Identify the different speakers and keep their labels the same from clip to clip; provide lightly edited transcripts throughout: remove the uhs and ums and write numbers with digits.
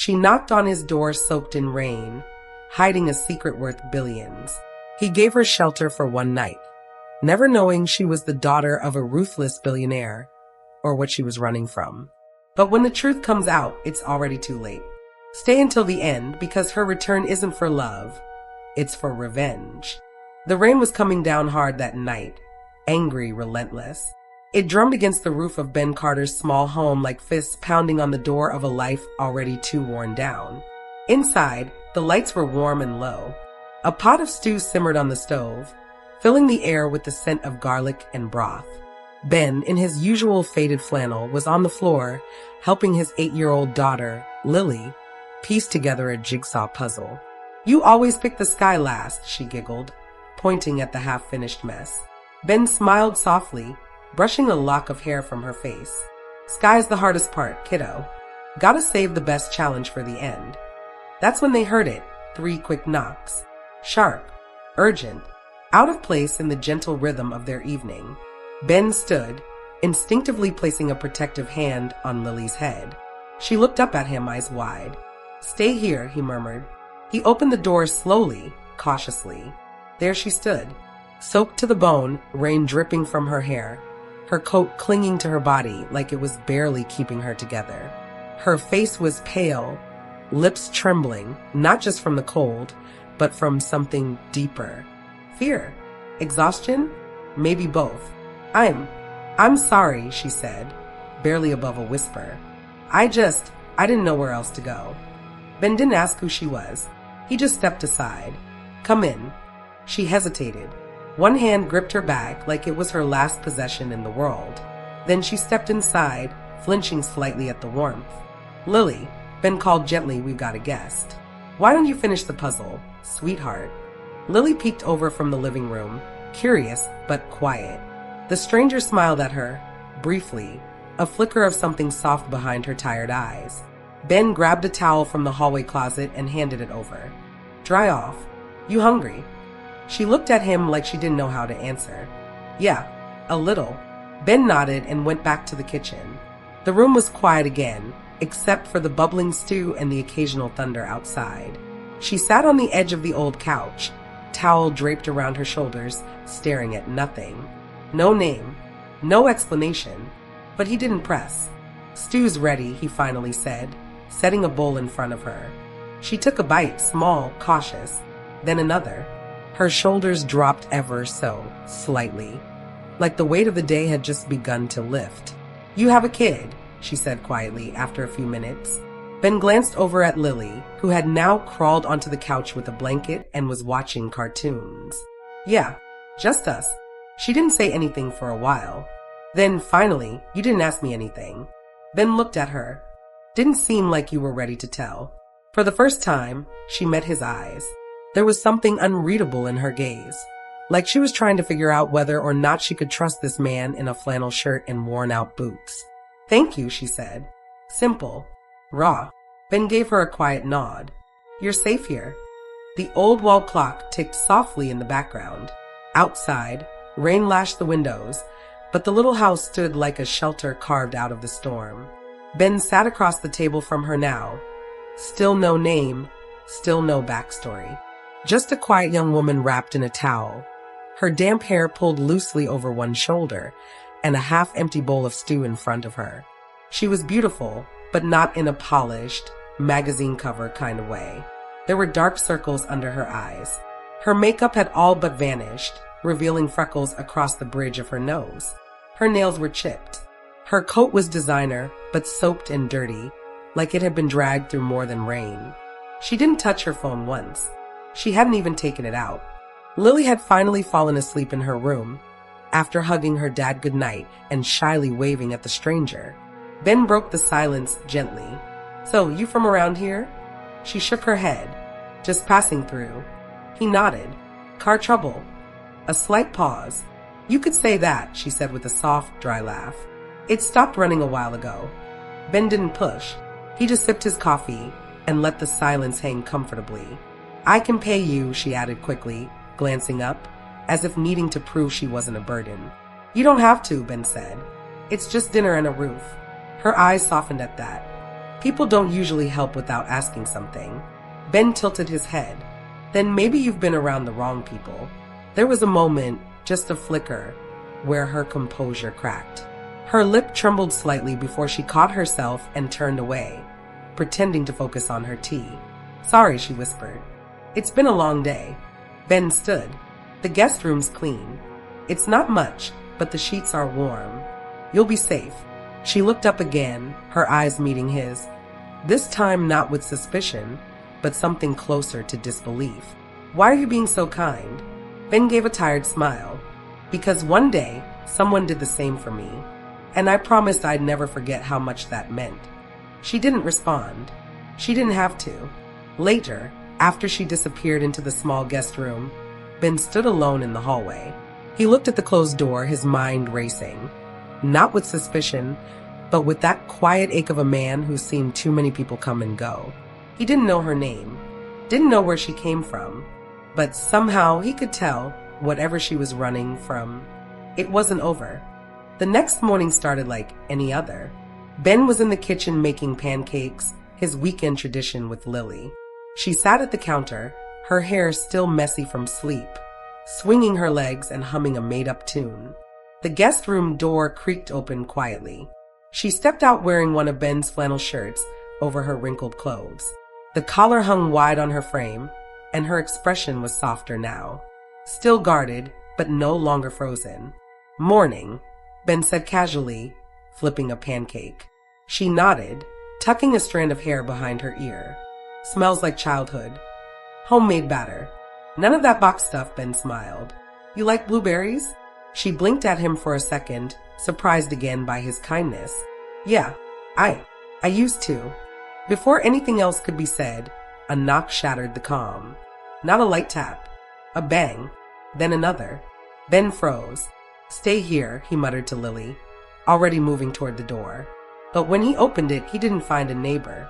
Speaker 1: She knocked on his door soaked in rain, hiding a secret worth billions. He gave her shelter for one night, never knowing she was the daughter of a ruthless billionaire or what she was running from. But when the truth comes out, it's already too late. Stay until the end because her return isn't for love, it's for revenge. The rain was coming down hard that night, angry, relentless. It drummed against the roof of Ben Carter's small home like fists pounding on the door of a life already too worn down. Inside, the lights were warm and low. A pot of stew simmered on the stove, filling the air with the scent of garlic and broth. Ben, in his usual faded flannel, was on the floor, helping his 8-year-old daughter, Lily, piece together a jigsaw puzzle. "You always pick the sky last," she giggled, pointing at the half-finished mess. Ben smiled softly, brushing a lock of hair from her face. "Sky's the hardest part, kiddo. Gotta save the best challenge for the end." That's when they heard it, 3 quick knocks. Sharp, urgent, out of place in the gentle rhythm of their evening. Ben stood, instinctively placing a protective hand on Lily's head. She looked up at him, eyes wide. "Stay here," he murmured. He opened the door slowly, cautiously. There she stood, soaked to the bone, rain dripping from her hair, her coat clinging to her body like it was barely keeping her together. Her face was pale, lips trembling, not just from the cold, but from something deeper. Fear? Exhaustion? Maybe both. I'm sorry," she said, barely above a whisper. I didn't know where else to go." Ben didn't ask who she was. He just stepped aside. "Come in." She hesitated. One hand gripped her bag like it was her last possession in the world. Then she stepped inside, flinching slightly at the warmth. "Lily," Ben called gently, "we've got a guest. Why don't you finish the puzzle, sweetheart?" Lily peeked over from the living room, curious but quiet. The stranger smiled at her, briefly, a flicker of something soft behind her tired eyes. Ben grabbed a towel from the hallway closet and handed it over. "Dry off. You hungry?" She looked at him like she didn't know how to answer. "Yeah, a little." Ben nodded and went back to the kitchen. The room was quiet again, except for the bubbling stew and the occasional thunder outside. She sat on the edge of the old couch, towel draped around her shoulders, staring at nothing. No name, no explanation, but he didn't press. "Stew's ready," he finally said, setting a bowl in front of her. She took a bite, small, cautious, then another. Her shoulders dropped ever so slightly, like the weight of the day had just begun to lift. "You have a kid," she said quietly after a few minutes. Ben glanced over at Lily, who had now crawled onto the couch with a blanket and was watching cartoons. "Yeah, just us." She didn't say anything for a while. Then, finally, "You didn't ask me anything." Ben looked at her. "Didn't seem like you were ready to tell." For the first time, she met his eyes. There was something unreadable in her gaze, like she was trying to figure out whether or not she could trust this man in a flannel shirt and worn-out boots. "Thank you," she said. Simple. Raw. Ben gave her a quiet nod. "You're safe here." The old wall clock ticked softly in the background. Outside, rain lashed the windows, but the little house stood like a shelter carved out of the storm. Ben sat across the table from her now. Still no name, still no backstory. Just a quiet young woman wrapped in a towel, her damp hair pulled loosely over one shoulder, and a half-empty bowl of stew in front of her. She was beautiful, but not in a polished, magazine cover kind of way. There were dark circles under her eyes. Her makeup had all but vanished, revealing freckles across the bridge of her nose. Her nails were chipped. Her coat was designer, but soaked and dirty, like it had been dragged through more than rain. She didn't touch her phone once. She hadn't even taken it out. Lily had finally fallen asleep in her room, after hugging her dad goodnight and shyly waving at the stranger. Ben broke the silence gently. "So, you from around here?" She shook her head. "Just passing through." He nodded. "Car trouble?" A slight pause. "You could say that," she said with a soft, dry laugh. "It stopped running a while ago." Ben didn't push. He just sipped his coffee and let the silence hang comfortably. "I can pay you," she added quickly, glancing up, as if needing to prove she wasn't a burden. "You don't have to," Ben said. "It's just dinner and a roof." Her eyes softened at that. People don't usually help without asking something. Ben tilted his head. Then maybe you've been around the wrong people. There was a moment, just a flicker, where her composure cracked. Her lip trembled slightly before she caught herself and turned away, pretending to focus on her tea. Sorry, she whispered. It's been a long day. Ben stood. The guest room's clean. It's not much, but the sheets are warm. You'll be safe. She looked up again, her eyes meeting his. This time not with suspicion, but something closer to disbelief. Why are you being so kind? Ben gave a tired smile. Because one day, someone did the same for me, and I promised I'd never forget how much that meant. She didn't respond. She didn't have to. Later, after she disappeared into the small guest room, Ben stood alone in the hallway. He looked at the closed door, his mind racing. Not with suspicion, but with that quiet ache of a man who's seen too many people come and go. He didn't know her name, didn't know where she came from, but somehow he could tell whatever she was running from, it wasn't over. The next morning started like any other. Ben was in the kitchen making pancakes, his weekend tradition with Lily. She sat at the counter, her hair still messy from sleep, swinging her legs and humming a made-up tune. The guest room door creaked open quietly. She stepped out wearing one of Ben's flannel shirts over her wrinkled clothes. The collar hung wide on her frame, and her expression was softer now. Still guarded, but no longer frozen. Morning, Ben said casually, flipping a pancake. She nodded, tucking a strand of hair behind her ear. Smells like childhood. Homemade batter. None of that box stuff, Ben smiled. You like blueberries? She blinked at him for a second, surprised again by his kindness. Yeah, I used to. Before anything else could be said, a knock shattered the calm. Not a light tap. A bang. Then another. Ben froze. Stay here, he muttered to Lily, already moving toward the door. But when he opened it, he didn't find a neighbor.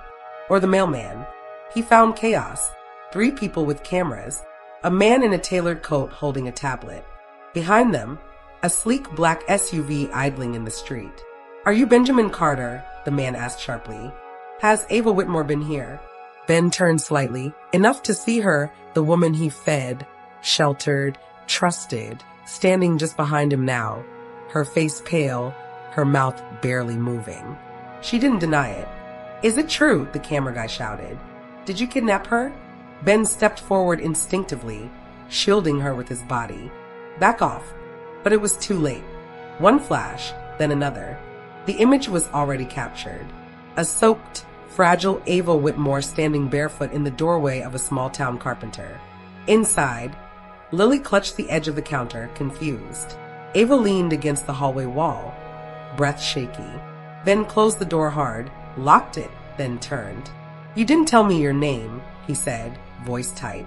Speaker 1: Or the mailman. He found chaos. 3 people with cameras. A man in a tailored coat holding a tablet. Behind them, a sleek black SUV idling in the street. Are you Benjamin Carter? The man asked sharply. Has Ava Whitmore been here? Ben turned slightly, enough to see her, the woman he fed, sheltered, trusted, standing just behind him now, her face pale, her mouth barely moving. She didn't deny it. Is it true? The camera guy shouted. Did you kidnap her? Ben stepped forward instinctively, shielding her with his body. Back off. But it was too late. One flash, then another. The image was already captured. A soaked, fragile Ava Whitmore standing barefoot in the doorway of a small-town carpenter. Inside, Lily clutched the edge of the counter, confused. Ava leaned against the hallway wall, breath shaky. Ben closed the door hard, locked it, then turned. You didn't tell me your name, he said, voice tight.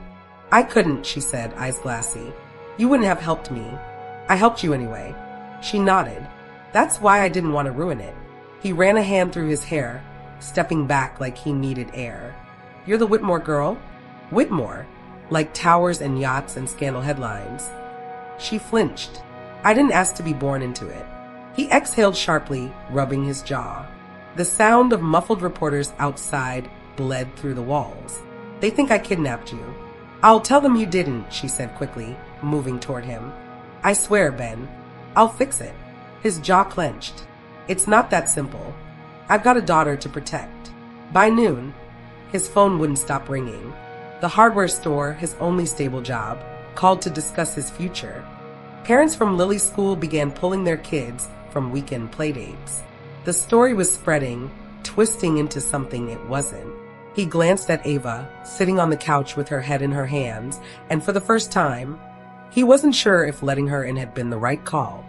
Speaker 1: I couldn't, she said, eyes glassy. You wouldn't have helped me. I helped you anyway. She nodded. That's why I didn't want to ruin it. He ran a hand through his hair, stepping back like he needed air. You're the Whitmore girl? Whitmore, like towers and yachts and scandal headlines. She flinched. I didn't ask to be born into it. He exhaled sharply, rubbing his jaw. The sound of muffled reporters outside bled through the walls. They think I kidnapped you. I'll tell them you didn't, she said quickly, moving toward him. I swear, Ben. I'll fix it. His jaw clenched. It's not that simple. I've got a daughter to protect. By noon, his phone wouldn't stop ringing. The hardware store, his only stable job, called to discuss his future. Parents from Lily's school began pulling their kids from weekend playdates. The story was spreading, twisting into something it wasn't. He glanced at Ava, sitting on the couch with her head in her hands, and for the first time, he wasn't sure if letting her in had been the right call.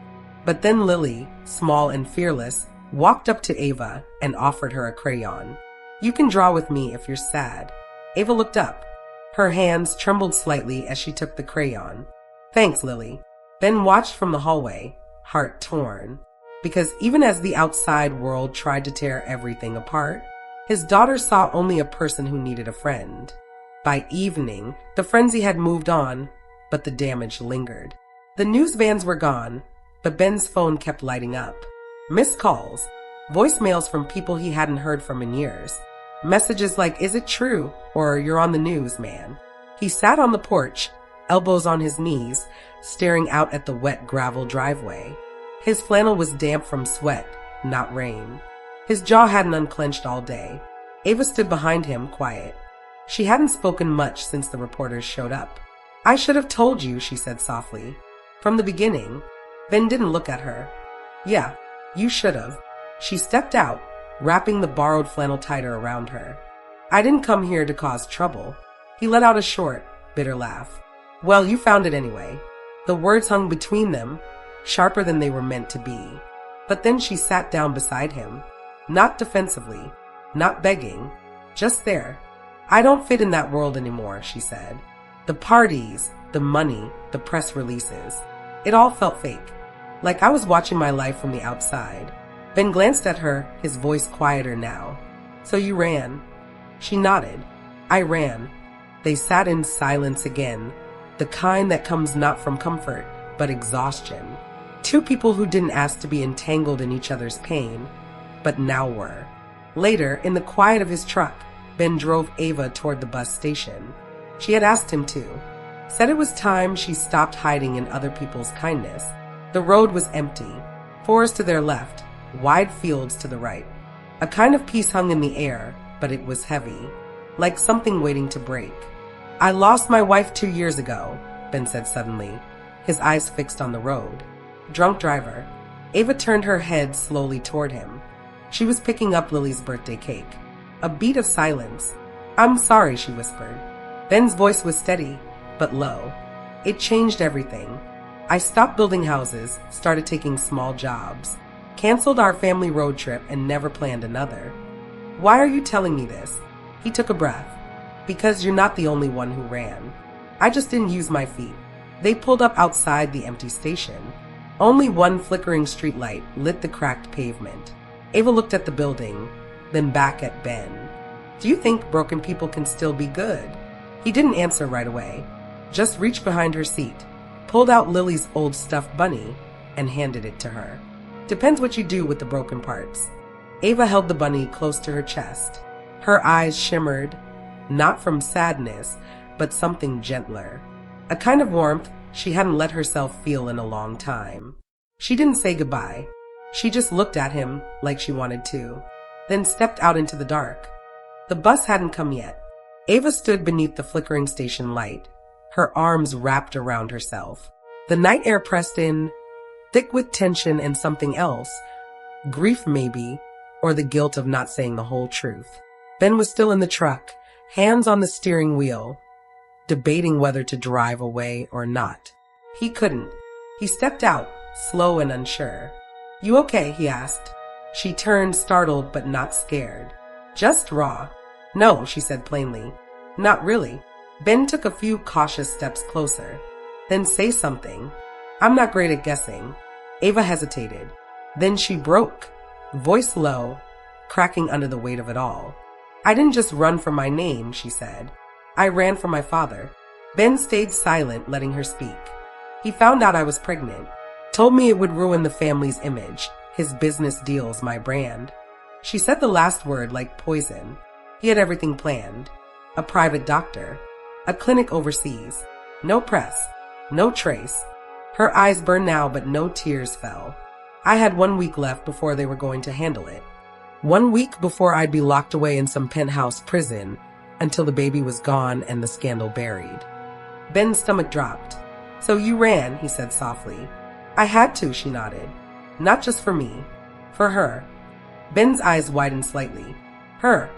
Speaker 1: But then Lily, small and fearless, walked up to Ava and offered her a crayon. You can draw with me if you're sad. Ava looked up. Her hands trembled slightly as she took the crayon. Thanks, Lily. Ben watched from the hallway, heart torn. Because even as the outside world tried to tear everything apart, his daughter saw only a person who needed a friend. By evening, the frenzy had moved on, but the damage lingered. The news vans were gone, but Ben's phone kept lighting up. Missed calls. Voicemails from people he hadn't heard from in years. Messages like, "Is it true?" or "You're on the news, man." He sat on the porch, elbows on his knees, staring out at the wet gravel driveway. His flannel was damp from sweat, not rain. His jaw hadn't unclenched all day. Ava stood behind him, quiet. She hadn't spoken much since the reporters showed up. "I should have told you," she said softly. "From the beginning." Ben didn't look at her. "Yeah, you should have." She stepped out, wrapping the borrowed flannel tighter around her. "I didn't come here to cause trouble." He let out a short, bitter laugh. "Well, you found it anyway." The words hung between them, sharper than they were meant to be. But then she sat down beside him, not defensively, not begging, just there. "I don't fit in that world anymore," she said. "The parties, the money, the press releases. It all felt fake, like I was watching my life from the outside." Ben glanced at her, his voice quieter now. "So you ran?" She nodded. "I ran." They sat in silence again, the kind that comes not from comfort, but exhaustion. Two people who didn't ask to be entangled in each other's pain, but now were. Later, in the quiet of his truck, Ben drove Ava toward the bus station. She had asked him to. Said it was time she stopped hiding in other people's kindness. The road was empty. Forest to their left, wide fields to the right. A kind of peace hung in the air, but it was heavy, like something waiting to break. "I lost my wife 2 years ago," Ben said suddenly, his eyes fixed on the road. "Drunk driver." Ava turned her head slowly toward him. She was picking up Lily's birthday cake. A beat of silence. "I'm sorry," she whispered. Ben's voice was steady, but low. "It changed everything. I stopped building houses, started taking small jobs, canceled our family road trip, and never planned another." "Why are you telling me this?" He took a breath. "Because you're not the only one who ran. I just didn't use my feet." They pulled up outside the empty station. Only one flickering streetlight lit the cracked pavement. Ava looked at the building, then back at Ben. "Do you think broken people can still be good?" He didn't answer right away, just reached behind her seat, pulled out Lily's old stuffed bunny, and handed it to her. "Depends what you do with the broken parts." Ava held the bunny close to her chest. Her eyes shimmered, not from sadness, but something gentler. A kind of warmth she hadn't let herself feel in a long time. She didn't say goodbye. She just looked at him like she wanted to, then stepped out into the dark. The bus hadn't come yet. Ava stood beneath the flickering station light, her arms wrapped around herself. The night air pressed in, thick with tension and something else, grief maybe, or the guilt of not saying the whole truth. Ben was still in the truck, hands on the steering wheel, debating whether to drive away or not. He couldn't. He stepped out, slow and unsure. "You okay?" he asked. She turned, startled but not scared. "Just raw." "No," she said plainly. "Not really." Ben took a few cautious steps closer. "Then say something." "I'm not great at guessing." Ava hesitated. Then she broke, voice low, cracking under the weight of it all. "I didn't just run for my name," she said. "I ran for my father." Ben stayed silent, letting her speak. "He found out I was pregnant. Told me it would ruin the family's image, his business deals, my brand." She said the last word like poison. He had everything planned. A private doctor. A clinic overseas. No press. No trace. Her eyes burned now, but no tears fell. "I had 1 week left before they were going to handle it. 1 week before I'd be locked away in some penthouse prison until the baby was gone and the scandal buried." Ben's stomach dropped. "So you ran," he said softly. "I had to," she nodded. "Not just for me. For her." Ben's eyes widened slightly. "Her."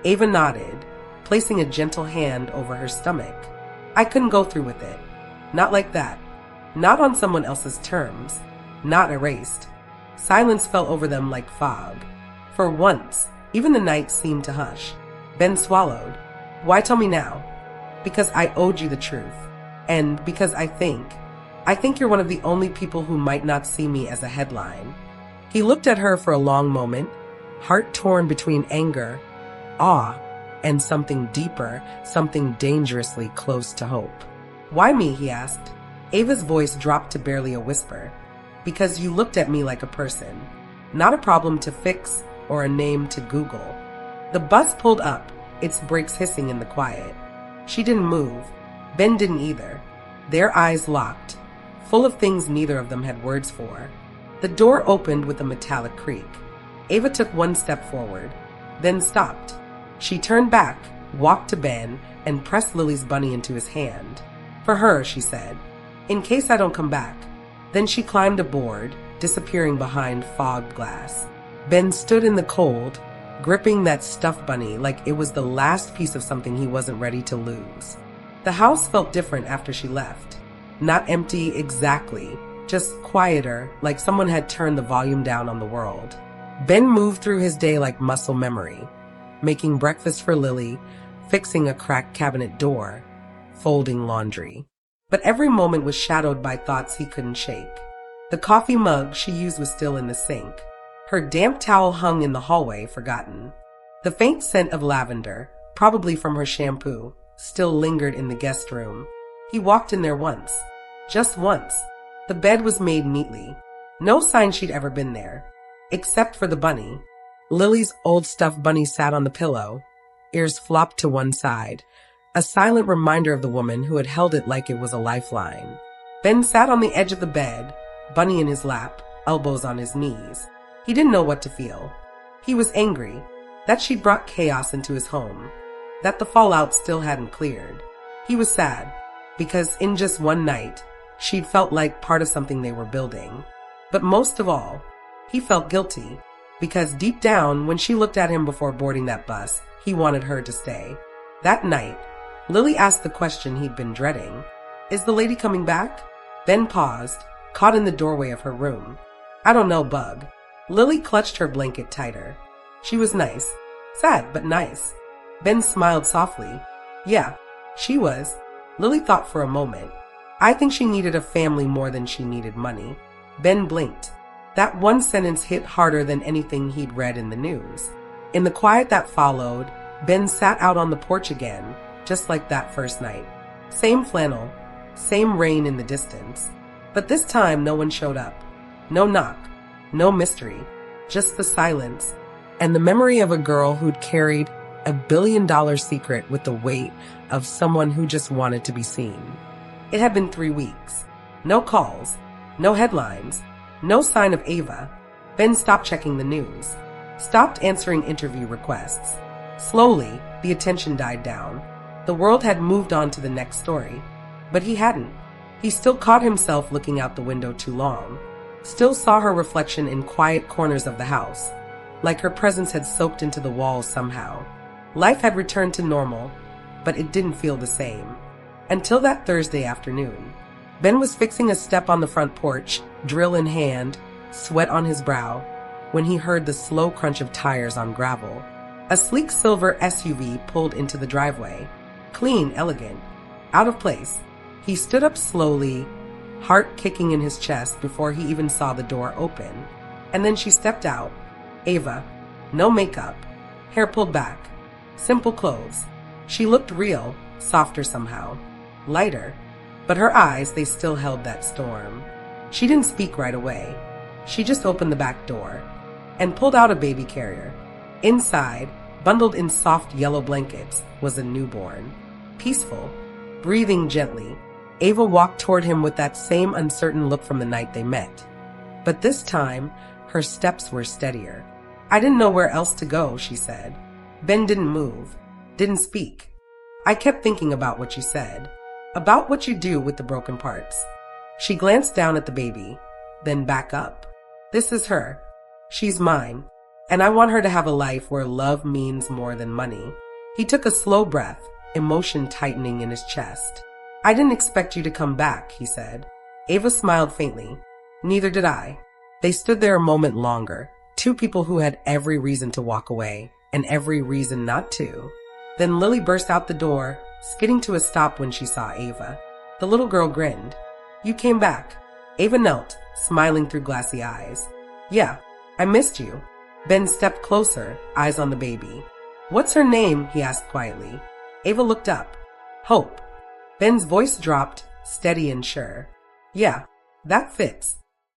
Speaker 1: Ava nodded, placing a gentle hand over her stomach. "I couldn't go through with it. Not like that. Not on someone else's terms. Not erased." Silence fell over them like fog. For once, even the night seemed to hush. Ben swallowed. "Why tell me now?" "Because I owed you the truth. And because I think you're one of the only people who might not see me as a headline." He looked at her for a long moment, heart torn between anger, awe, and something deeper, something dangerously close to hope. "Why me?" he asked. Ava's voice dropped to barely a whisper. "Because you looked at me like a person. not a problem to fix or a name to Google. The bus pulled up, its brakes hissing in the quiet. She didn't move. Ben didn't either. Their eyes locked, full of things neither of them had words for. The door opened with a metallic creak. Ava took one step forward, then stopped. She turned back, walked to Ben, and pressed Lily's bunny into his hand. For her, she said, in case I don't come back. Then she climbed aboard, disappearing behind fogged glass. Ben stood in the cold, gripping that stuffed bunny like it was the last piece of something he wasn't ready to lose. The house felt different after she left. Not empty exactly, just quieter, like someone had turned the volume down on the world. Ben moved through his day like muscle memory, making breakfast for Lily, fixing a cracked cabinet door, folding laundry. But every moment was shadowed by thoughts he couldn't shake. The coffee mug she used was still in the sink. Her damp towel hung in the hallway, forgotten. The faint scent of lavender, probably from her shampoo, still lingered in the guest room. He walked in there once. Just once. The bed was made neatly. No sign she'd ever been there. Except for the bunny. Lily's old stuffed bunny sat on the pillow, ears flopped to one side, a silent reminder of the woman who had held it like it was a lifeline. Ben sat on the edge of the bed, bunny in his lap, elbows on his knees. He didn't know what to feel. He was angry that she'd brought chaos into his home, that the fallout still hadn't cleared. He was sad because in just one night, she'd felt like part of something they were building. But most of all, he felt guilty because deep down, when she looked at him before boarding that bus, he wanted her to stay. That night, Lily asked the question he'd been dreading. Is the lady coming back? Ben paused, caught in the doorway of her room. I don't know, Bug. Lily clutched her blanket tighter. She was nice. Sad, but nice. Ben smiled softly. Yeah, she was. Lily thought for a moment. I think she needed a family more than she needed money. Ben blinked. That one sentence hit harder than anything he'd read in the news. In the quiet that followed, Ben sat out on the porch again, just like that first night. Same flannel, same rain in the distance. But this time no one showed up. No knock, no mystery, just the silence and the memory of a girl who'd carried $1 billion secret with the weight of someone who just wanted to be seen. It had been 3 weeks. No calls, no headlines, no sign of Ava. Ben stopped checking the news, stopped answering interview requests. Slowly, the attention died down. The world had moved on to the next story. But he hadn't. He still caught himself looking out the window too long. Still saw her reflection in quiet corners of the house, like her presence had soaked into the walls somehow. Life had returned to normal, but it didn't feel the same. Until that Thursday afternoon. Ben was fixing a step on the front porch, drill in hand, sweat on his brow, when he heard the slow crunch of tires on gravel. A sleek silver SUV pulled into the driveway. Clean, elegant, out of place. He stood up slowly, heart kicking in his chest before he even saw the door open. And then she stepped out. Ava. No makeup. Hair pulled back. Simple clothes. She looked real, softer somehow. Lighter. But her eyes, they still held that storm. She didn't speak right away. She just opened the back door and pulled out a baby carrier. Inside, bundled in soft yellow blankets, was a newborn. Peaceful, breathing gently. Ava walked toward him with that same uncertain look from the night they met. But this time, her steps were steadier. I didn't know where else to go, she said. Ben didn't move, didn't speak. I kept thinking about what you said, about what you do with the broken parts. She glanced down at the baby, then back up. This is her. She's mine. And I want her to have a life where love means more than money. He took a slow breath, emotion tightening in his chest. I didn't expect you to come back, he said. Ava smiled faintly. Neither did I. They stood there a moment longer, two people who had every reason to walk away, and every reason not to. Then Lily burst out the door, skidding to a stop when she saw Ava. The little girl grinned. You came back. Ava knelt, smiling through glassy eyes. Yeah, I missed you. Ben stepped closer, eyes on the baby. What's her name? He asked quietly. Ava looked up. Hope. Ben's voice dropped, steady and sure. Yeah, that fits.